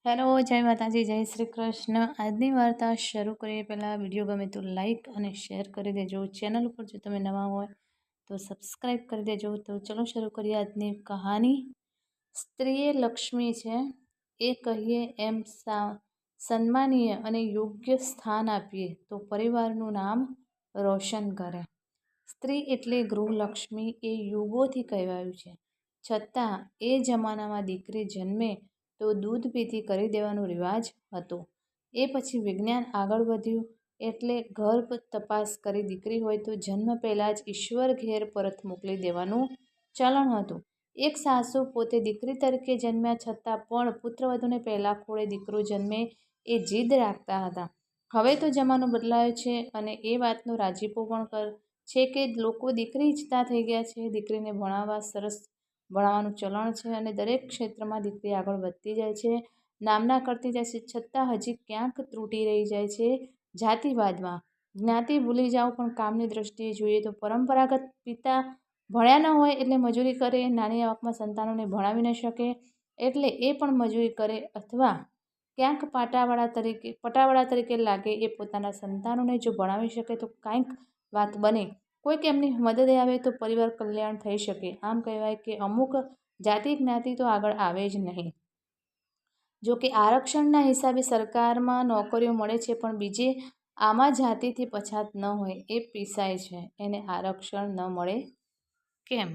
Hello, જય માતાજી, જય શ્રી કૃષ્ણ। આજની વાર્તા શરૂ કરીએ પહેલાં વિડીયો ગમે તો લાઈક અને શેર કરી દેજો। ચેનલ ઉપર જો તમે નવા હોય તો સબસ્ક્રાઈબ કરી દેજો। તો ચલો શરૂ કરીએ આજની કહાની। સ્ત્રીએ લક્ષ્મી છે એ કહીએ એમ સન્માનીય અને યોગ્ય સ્થાન આપીએ તો પરિવારનું નામ રોશન કરે। સ્ત્રી એટલે ગૃહલક્ષ્મી એ યુગોથી કહેવાયું છે, છતાં એ જમાનામાં દીકરી જન્મે તો દૂધ પીતી કરી દેવાનો રિવાજ હતો। એ પછી વિજ્ઞાન આગળ વધ્યું એટલે ગર્ભ તપાસ કરી દીકરી હોય તો જન્મ પહેલાં જ ઈશ્વર ઘેર પરત મોકલી દેવાનું ચલણ હતું। એક સાસુ પોતે દીકરી તરીકે જન્મ્યા છતાં પણ પુત્રવધૂને પહેલાં ખોળે દીકરો જન્મે એ જીદ રાખતા હતા। હવે તો જમાનો બદલાયો છે અને એ વાતનો રાજીપો પણ છે કે લોકો દીકરી ઈચ્છતા થઈ ગયા છે। દીકરીને ભણાવવા સરસ ભણાવવાનું ચલણ છે અને દરેક ક્ષેત્રમાં દીકરી આગળ વધતી જાય છે, નામના કરતી જાય છે, છતાં હજી ક્યાંક ત્રુટી રહી જાય છે જાતિવાદમાં। જ્ઞાતિ ભૂલી જાઓ, પણ કામની દ્રષ્ટિએ જોઈએ તો પરંપરાગત પિતા ભણ્યા ન હોય એટલે મજૂરી કરે, નાની આવકમાં સંતાનોને ભણાવી ન શકે એટલે એ પણ મજૂરી કરે, અથવા ક્યાંક પટાવાળા તરીકે લાગે એ પોતાના સંતાનોને જો ભણાવી શકે તો કાંઈક વાત બને, કોઈક એમની મદદે આવે તો પરિવાર કલ્યાણ થઈ શકે। આમ કહેવાય કે અમુક જાતિ જ્ઞાતિ તો આગળ આવે જ નહીં। જો કે આરક્ષણના હિસાબે સરકારમાં નોકરીઓ મળે છે, પણ બીજે આમાં જાતિથી પછાત ન હોય એ પીસાય છે, એને આરક્ષણ ન મળે કેમ?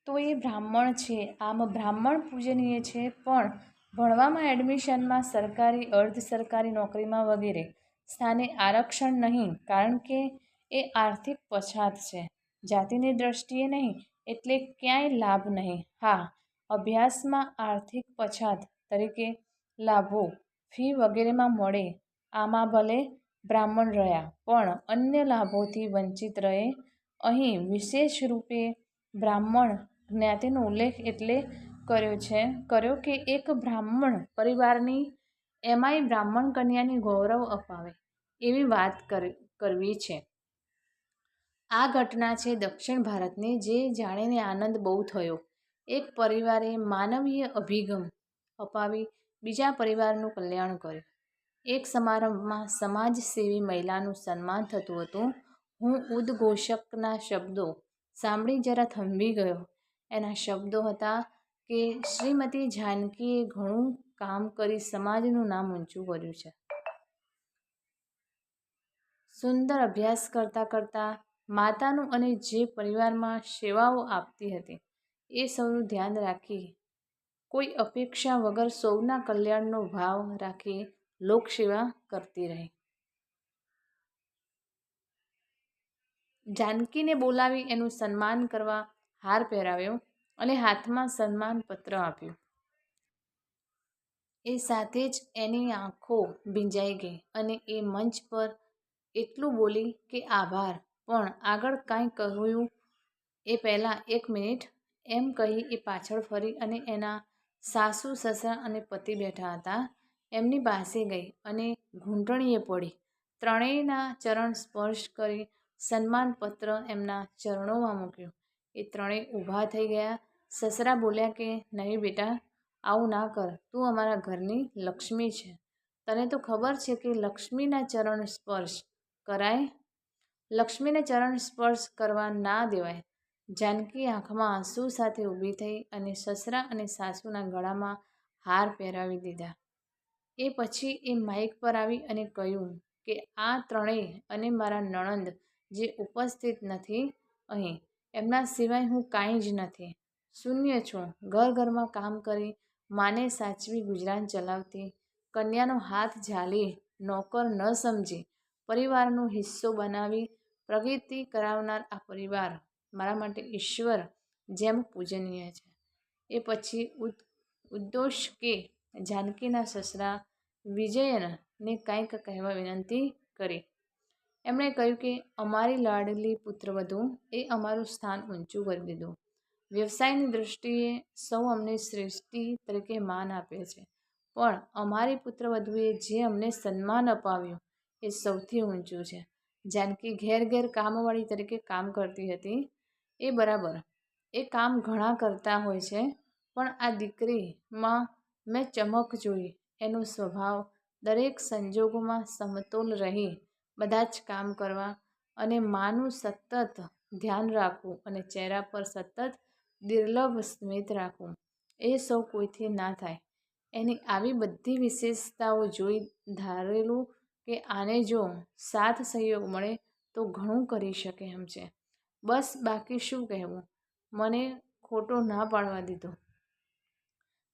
તો એ બ્રાહ્મણ છે। આમ બ્રાહ્મણ પૂજનીય છે, પણ ભણવામાં, એડમિશનમાં, સરકારી અર્ધ સરકારી નોકરીમાં વગેરે સ્થાને આરક્ષણ નહીં, કારણ કે એ આર્થિક પછાત છે। જાતિની દ્રષ્ટિએ નહીં એટલે ક્યાંય લાભ નહીં। હા, અભ્યાસમાં આર્થિક પછાત તરીકે લાભો ફી વગેરેમાં મળે, આમાં ભલે બ્રાહ્મણ રહ્યા પણ અન્ય લાભોથી વંચિત રહે। અહીં વિશેષ રૂપે બ્રાહ્મણ જ્ઞાતિનો ઉલ્લેખ એટલે કર્યો કે એક બ્રાહ્મણ પરિવારની, એમાંય બ્રાહ્મણ કન્યાની ગૌરવ અપાવે એવી વાત કરવી છે। આ ઘટના છે દક્ષિણ ભારતની, જે જાણીને આનંદ બહુ થયો। એક પરિવારે માનવીય અભિગમ અપાવી બીજા પરિવારનું કલ્યાણ કર્યું। એક સમારંભમાં સમાજસેવી મહિલાનું સન્માન થતું હતું। હું ઉદ્ઘોષકના શબ્દો સાંભળી જરા થંભી ગયો। એના શબ્દો હતા કે શ્રીમતી જાનકીએ ઘણું કામ કરી સમાજનું નામ ઊંચું કર્યું છે। સુંદર અભ્યાસ કરતાં માતાનું અને જે પરિવારમાં સેવાઓ આપતી હતી એ સૌનું ધ્યાન રાખી, કોઈ અપેક્ષા વગર સૌના કલ્યાણનો ભાવ રાખી લોકસેવા કરતી રહી। જાનકીને બોલાવી એનું સન્માન કરવા હાર પહેરાવ્યો અને હાથમાં સન્માનપત્ર આપ્યું। એ સાથે જ એની આંખો ભીંજાઈ ગઈ અને એ મંચ પર એટલું બોલી કે આભાર, પણ આગળ કાંઈ કહ્યું એ પહેલાં 1 મિનિટ એમ કહી એ પાછળ ફરી અને એના સાસુ સસરા અને પતિ બેઠા હતા એમની પાસે ગઈ અને ઘૂંટણીએ પડી ત્રણેયના ચરણ સ્પર્શ કરી સન્માનપત્ર એમના ચરણોમાં મૂક્યું। એ ત્રણેય ઊભા થઈ ગયા। સસરા બોલ્યા કે નહીં બેટા, આવું ના કર, તું અમારા ઘરની લક્ષ્મી છે, તને તો ખબર છે કે લક્ષ્મીના ચરણ સ્પર્શ કરાય, લક્ષ્મીને ચરણ સ્પર્શ કરવા ના દેવાય। જાનકી આંખમાં આંસુ સાથે ઊભી થઈ અને સસરા અને સાસુના ગળામાં હાર પહેરાવી દીધા। એ પછી એ માઇક પર આવી અને કહ્યું કે આ ત્રણેય અને મારા નણંદ જે ઉપસ્થિત નથી અહીં, એમના સિવાય હું કાંઈ જ નથી, શૂન્ય છું। ઘરમાં કામ કરી માને સાચવી ગુજરાન ચલાવતી, કન્યાનો હાથ ઝાલી નોકર ન સમજી પરિવારનો હિસ્સો બનાવી પ્રગતિ કરાવનાર આ પરિવાર મારા માટે ઈશ્વર જેમ પૂજનીય છે। એ પછી ઉદ્ઘોષ કે જાનકીના સસરા વિજયનને કંઈક કહેવા વિનંતી કરી। એમણે કહ્યું કે અમારી લાડલી પુત્રવધુ એ અમારું સ્થાન ઊંચું કરી દીધું। વ્યવસાયની દૃષ્ટિએ સૌ અમને શ્રેષ્ઠી તરીકે માન આપે છે, પણ અમારી પુત્રવધુએ જે અમને સન્માન અપાવ્યું એ સૌથી ઊંચું છે। જાનકી ઘેર કામવાળી તરીકે કામ કરતી હતી, એ બરાબર, એ કામ ઘણા કરતા હોય છે, પણ આ દીકરીમાં મેં ચમક જોઈ, એનો સ્વભાવ દરેક સંજોગોમાં સમતોલ રહી બધા જ કામ કરવા અને માનું સતત ધ્યાન રાખવું અને ચહેરા પર સતત દુર્લભ સ્મિત રાખવું એ સૌ કોઈથી ના થાય. એની આવી બધી વિશેષતાઓ જોઈ ધારેલું કે આને જો સાથ સહયોગ મળે તો ઘણું કરી શકે એમ છે. બસ બાકી શું કહેવું, મને ખોટો ના પાડવા દીધો.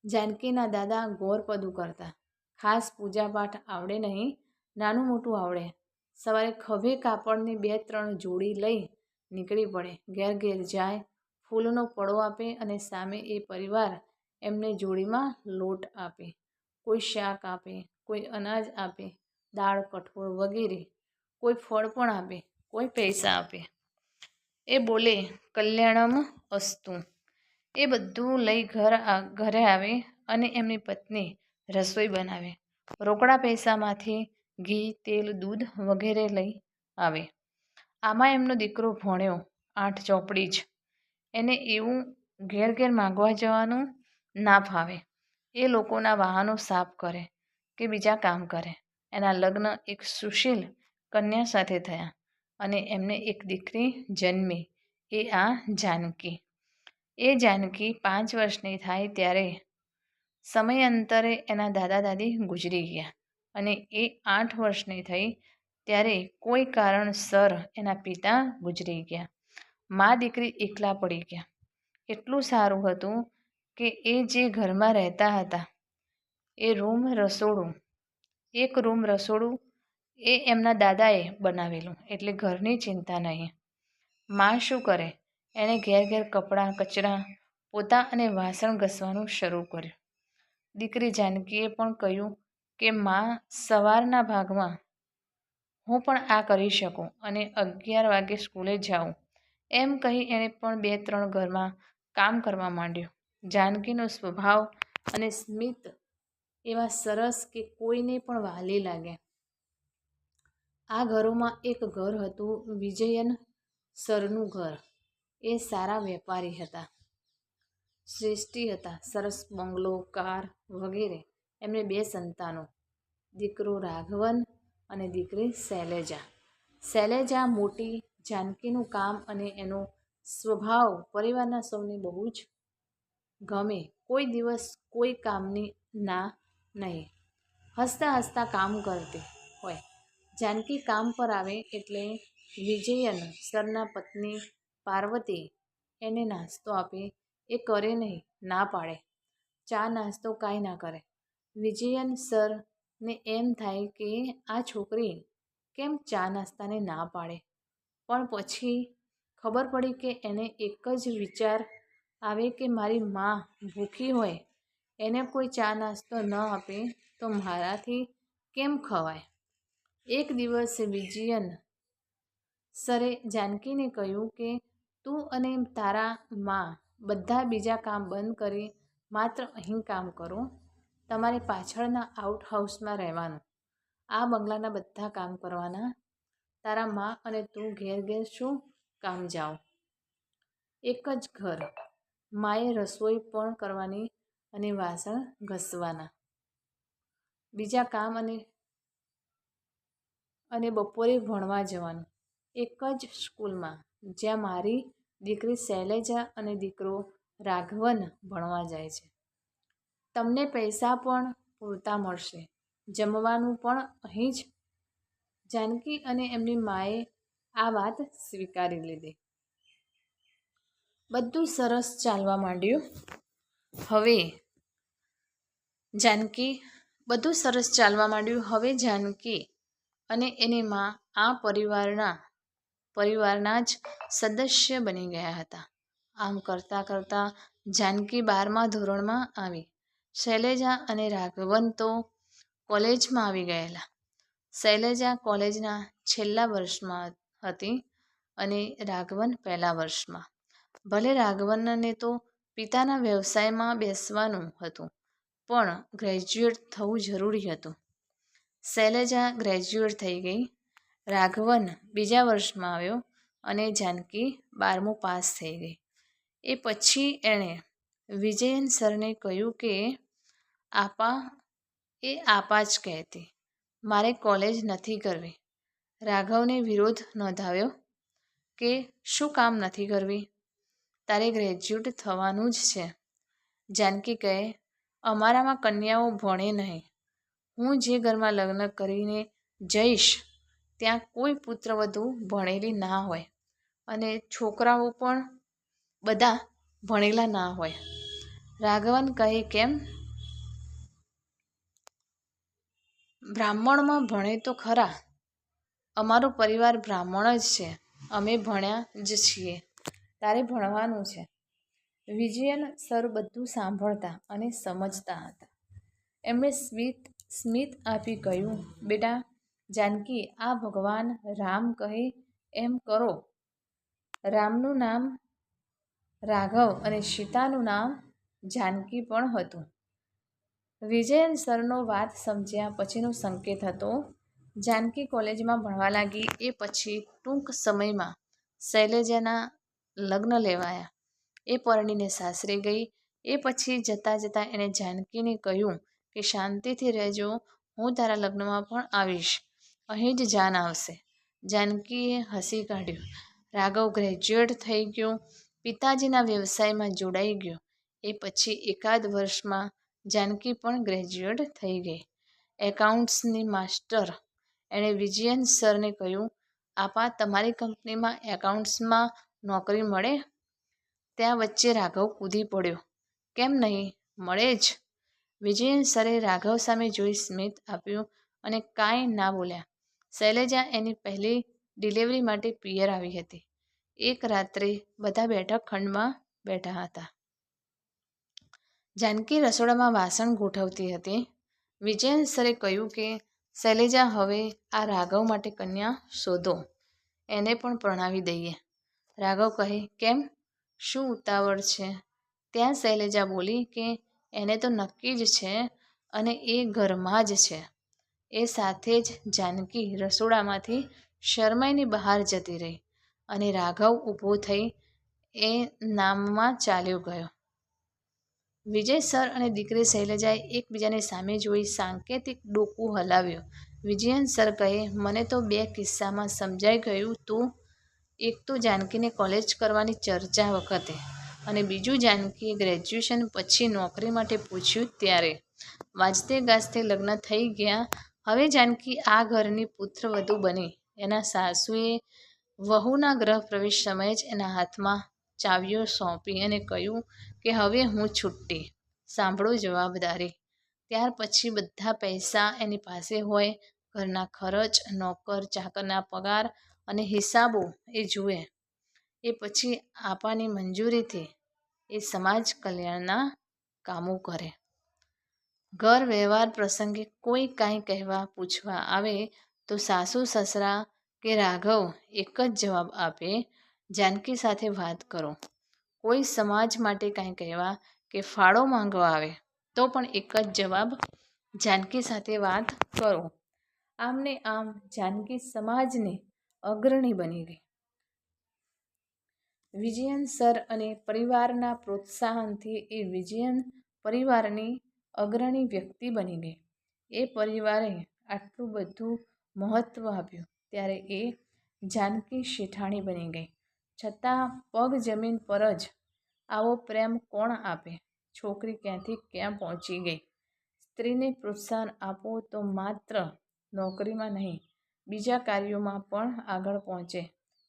જાનકીના દાદા ગોરપદું કરતા. ખાસ પૂજાપાઠ આવડે નહીં, નાનું મોટું આવડે. સવારે ખભે કાપડની 2-3 જોડી લઈ નીકળી પડે. ઘેર ઘેર જાય, ફૂલનો પડો આપે અને સામે એ પરિવાર એમને જોડીમાં લોટ આપે, કોઈ શાક આપે, કોઈ અનાજ આપે, દાળ કઠોળ વગેરે. કોઈ ફળ પણ આપે, કોઈ પૈસા આપે. એ બોલે કલ્યાણમ અસ્તુ. એ બધું લઈ ઘરે આવે અને એમની પત્ની રસોઈ બનાવે. રોકડા પૈસામાંથી ઘી, તેલ, દૂધ વગેરે લઈ આવે. આમાં એમનો દીકરો ભણ્યો 8 ચોપડી જ. એને એવું ઘેર ઘેર માંગવા જવાનું ના ફાવે. એ લોકોના વાહનો સાફ કરે કે બીજા કામ કરે. એના લગ્ન એક સુશીલ કન્યા સાથે થયા અને એમને એક દીકરી જન્મી, એ આ જાનકી. એ જાનકી 5 વર્ષની થાય ત્યારે સમયાંતરે એના દાદા દાદી ગુજરી ગયા અને એ 8 વર્ષની થઈ ત્યારે કોઈ કારણસર એના પિતા ગુજરી ગયા. મા દીકરી એકલા પડી ગયા. એટલું સારું હતું કે એ જે ઘરમાં રહેતા હતા એ એક રૂમ રસોડું એ એમના દાદાએ બનાવેલું, એટલે ઘરની ચિંતા નહીં. મા શું કરે, એણે ઘેર ઘેર કપડાં, કચરા, પોતા અને વાસણ ઘસવાનું શરૂ કર્યું. દીકરી જાનકીએ પણ કહ્યું કે મા, સવારના ભાગમાં હું પણ આ કરી શકું અને 11 વાગે સ્કૂલે જાઉં. એમ કહી એણે પણ 2-3 ઘરમાં કામ કરવા માંડ્યું. જાનકીનો સ્વભાવ અને સ્મિત એવા સરસ કે કોઈને પણ વહાલી લાગે. આ ઘરોમાં એક ઘર હતું વિજયન સરનું ઘર. એ સારા વેપારી હતા, શ્રેષ્ઠી હતા. સરસ બંગલો, કાર વગેરે. એમને 2 સંતાનો, દીકરો રાઘવન અને દીકરી શૈલેજા. શૈલેજા મોટી. જાનકીનું કામ અને એનો સ્વભાવ પરિવારના સૌને બહુ જ ગમે. કોઈ દિવસ કોઈ કામની ના નહીં. હસતા હસતા કામ કરતી હોય. જાનકી કામ પર આવે એટલે વિજયન સરના પત્ની પાર્વતી એને નાસ્તો આપે. એ કરે નહીં, ના પાડે. ચા નાસ્તો કાંઈ ના કરે. વિજયન સરને એમ થાય કે આ છોકરી કેમ ચા નાસ્તાને ના પાડે. પણ પછી ખબર પડી કે એને એક જ વિચાર આવે કે મારી મા ભૂખી હોય, એને કોઈ ચા નાસ્તો ન આપે તો મારાથી કેમ ખવાય. એક દિવસ વિજયન સરે જાનકીને કહ્યું કે તું અને તારા મા બધા બીજા કામ બંધ કરી માત્ર અહીં કામ કરો. તમારે પાછળના આઉટ હાઉસમાં રહેવાનું. આ બંગલાના બધા કામ કરવાના. તારા મા અને તું ઘેર ઘેર શું કામ જાઓ. એક જ ઘર. માએ રસોઈ પણ કરવાની અને વાસણ ઘસવાના. બીજા કામ અને બપોરે ભણવા જવાનું. એક જ સ્કૂલમાં જ્યાં મારી દીકરી શૈલેજા અને દીકરો રાઘવન ભણવા જાય છે. તમને પૈસા પણ પૂરતા મળશે. જમવાનું પણ અહીં જ. જાનકી અને એમની માએ આ વાત સ્વીકારી લીધી. બધું સરસ ચાલવા માંડ્યું. હવે જાનકી અને એની મા આ પરિવારના જ સદસ્ય બની ગયા હતા. આમ કરતાં કરતાં જાનકી 12મા ધોરણમાં આવી. શૈલેજા અને રાઘવન તો કોલેજમાં આવી ગયેલા. શૈલેજા કોલેજના છેલ્લા વર્ષમાં હતી અને રાઘવન પહેલા વર્ષમાં. ભલે રાઘવનને તો પિતાના વ્યવસાયમાં બેસવાનું હતું, પણ ગ્રેજ્યુએટ થવું જરૂરી હતું. શૈલેજા ગ્રેજ્યુએટ થઈ ગઈ. રાઘવન બીજા વર્ષમાં આવ્યો અને જાનકી 12મું પાસ થઈ ગઈ. એ પછી એણે વિજયન સરને કહ્યું કે આપા એ આપા જ કહેતી. મારે કોલેજ નથી કરવી. રાઘવને વિરોધ નોંધાવ્યો કે શું કામ નથી કરવી? તારે ગ્રેજ્યુએટ થવાનું જ છે. જાનકી કહે, અમારામાં કન્યાઓ ભણે નહીં. હું જે ઘરમાં લગ્ન કરીને જઈશ ત્યાં કોઈ પુત્રવધુ ભણેલી ના હોય અને છોકરાઓ પણ બધા ભણેલા ના હોય. રાઘવન કહે, કેમ? બ્રાહ્મણમાં ભણે તો ખરા. અમારો પરિવાર બ્રાહ્મણ જ છે. અમે ભણ્યા જ છીએ. તારે ભણવાનું છે. વિજયન સર બધું સાંભળતા અને સમજતા હતા. એમણે સ્મિત આપી કહ્યું, બેટા જાનકી, આ ભગવાન રામ કહે એમ કરો. રામનું નામ રાઘવ અને સીતાનું નામ જાનકી પણ હતું. વિજયન સરનો વાત સમજ્યા પછીનો સંકેત હતો. જાનકી કોલેજમાં ભણવા લાગી એ પછી ટૂંક સમયમાં શૈલજાના લગ્ન લેવાયા. એ પરણીને સાસરે ગઈ. એ પછી જતાં જતાં એણે જાનકીને કહ્યું કે શાંતિથી રહેજો, હું તારા લગ્નમાં પણ આવીશ. અહીં જ જાન આવશે. જાનકીએ હસી કાઢ્યું. રાઘવ ગ્રેજ્યુએટ થઈ ગયો, પિતાજીના વ્યવસાયમાં જોડાઈ ગયો. એ પછી એકાદ વર્ષમાં જાનકી પણ ગ્રેજ્યુએટ થઈ ગઈ. એકાઉન્ટ્સની માસ્ટર. એણે વિજયન સરને કહ્યું, આપા તમારી કંપનીમાં એકાઉન્ટ્સમાં નોકરી મળે? ત્યાં વચ્ચે રાઘવ કૂદી પડ્યો. કેમ નહીં? મળે જ. વિજયન સરે રાઘવ સામે જોઈ સ્મિત આપ્યું અને કાંઈ ના બોલ્યા. શૈલજા એની પહેલી ડિલિવરી માટે પિયર આવી હતી. એક રાત્રે બધા બેઠક ખંડમાં બેઠા હતા. જાનકી રસોડામાં વાસણ ગોઠવતી હતી. વિજયન સરે કહ્યું કે શૈલજા, હવે આ રાઘવ માટે કન્યા શોધો. એને પણ પરણાવી દઈએ. રાઘવ કહે, કેમ? શું ઉતાવળ છે? ત્યાં શૈલજા બોલી કે એને તો નક્કી જ છે અને એ ઘરમાં જ છે. એ સાથે જ જાનકી રસોડામાંથી શરમાઈને બહાર જતી રહી અને રાઘવ ઊભો થઈ એ નામમાં ચાલ્યો ગયો. વિજય સર અને દીકરી શૈલજાએ એકબીજાની સામે જોઈ સાંકેતિક ડોકું હલાવ્યું. વિજયન સર કહે, મને તો બે કિસ્સામાં સમજાઈ ગયું તું. એક તો જાનકીને કોલેજ કરવાની ચર્ચા વખતે અને બીજું જાનકીએ ગ્રેજ્યુએશન પછી નોકરી માટે પૂછ્યું ત્યારે. વાજતે ગાજતે લગ્ન થઈ ગયા. હવે જાનકી આ ઘરની પુત્રવધુ બની. એના સાસુએ વહુના ગ્રહ પ્રવેશ સમયે જ એના હાથમાં ચાવીઓ સોંપી અને કહ્યું કે હવે હું છૂટી. સાંભળો જવાબદારી. ત્યાર પછી બધા પૈસા એની પાસે હોય. ઘરના ખર્ચ, નોકર ચાકરના પગાર અને હિસાબો એ જુએ. એ પછી આપાની મંજૂરીથી એ સમાજ કલ્યાણના કામો કરે. ઘર વ્યવહાર પ્રસંગે કોઈ કાંઈ કહેવા પૂછવા આવે તો સાસુ સસરા કે રાઘવ એક જ જવાબ આપે, જાનકી સાથે વાત કરો. કોઈ સમાજ માટે કાંઈ કહેવા કે ફાળો માંગવા આવે તો પણ એક જ જવાબ, જાનકી સાથે વાત કરો. આમને આમ જાનકી સમાજની અગ્રણી બની ગઈ. વિજયન સર અને પરિવારના પ્રોત્સાહનથી એ વિજયન પરિવારની અગ્રણી વ્યક્તિ બની ગઈ. એ પરિવારે આટલું બધું મહત્ત્વ આપ્યું ત્યારે એ જાનકી શેઠાણી બની ગઈ. છતાં પગ જમીન પર જ આવો પ્રેમ કોણ આપે? છોકરી ક્યાંથી ક્યાં પહોંચી ગઈ. સ્ત્રીને પ્રોત્સાહન આપો તો માત્ર નોકરીમાં નહીં, બીજા કાર્યોમાં પણ આગળ પહોંચે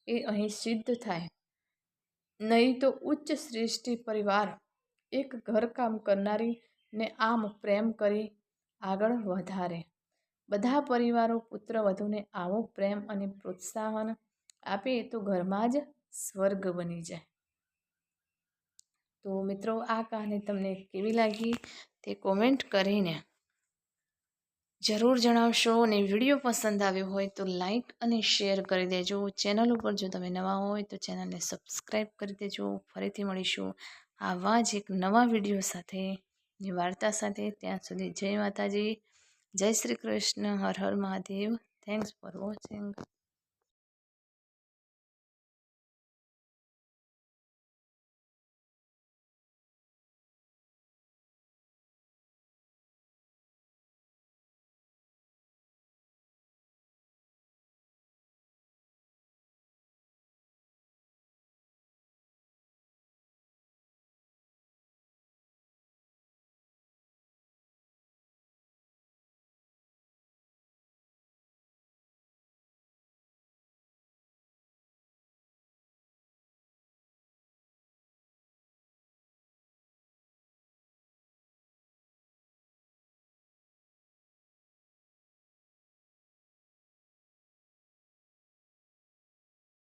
એ અહીં સિદ્ધ થાય. નહીં તો ઉચ્ચ શ્રેષ્ઠી પરિવાર એક ઘરકામ કરનારીને આમ પ્રેમ કરી આગળ વધારે. બધા પરિવારો પુત્રવધૂને આવો પ્રેમ અને પ્રોત્સાહન આપે તો ઘરમાં જ સ્વર્ગ બની જાય. તો મિત્રો, આ કહાની તમને કેવી લાગી તે કોમેન્ટ કરીને જરૂર જણાવશો. અને વિડીયો પસંદ આવ્યો હોય તો લાઈક અને શેર કરી દેજો. ચેનલ ઉપર જો તમે નવા હોય તો ચેનલને સબસ્ક્રાઈબ કરી દેજો. ફરીથી મળીશું આવા જ એક નવા વિડીયો સાથે, વાર્તા સાથે. ત્યાં સુધી જય માતાજી, જય શ્રી કૃષ્ણ, હર હર મહાદેવ. Thanks for watching.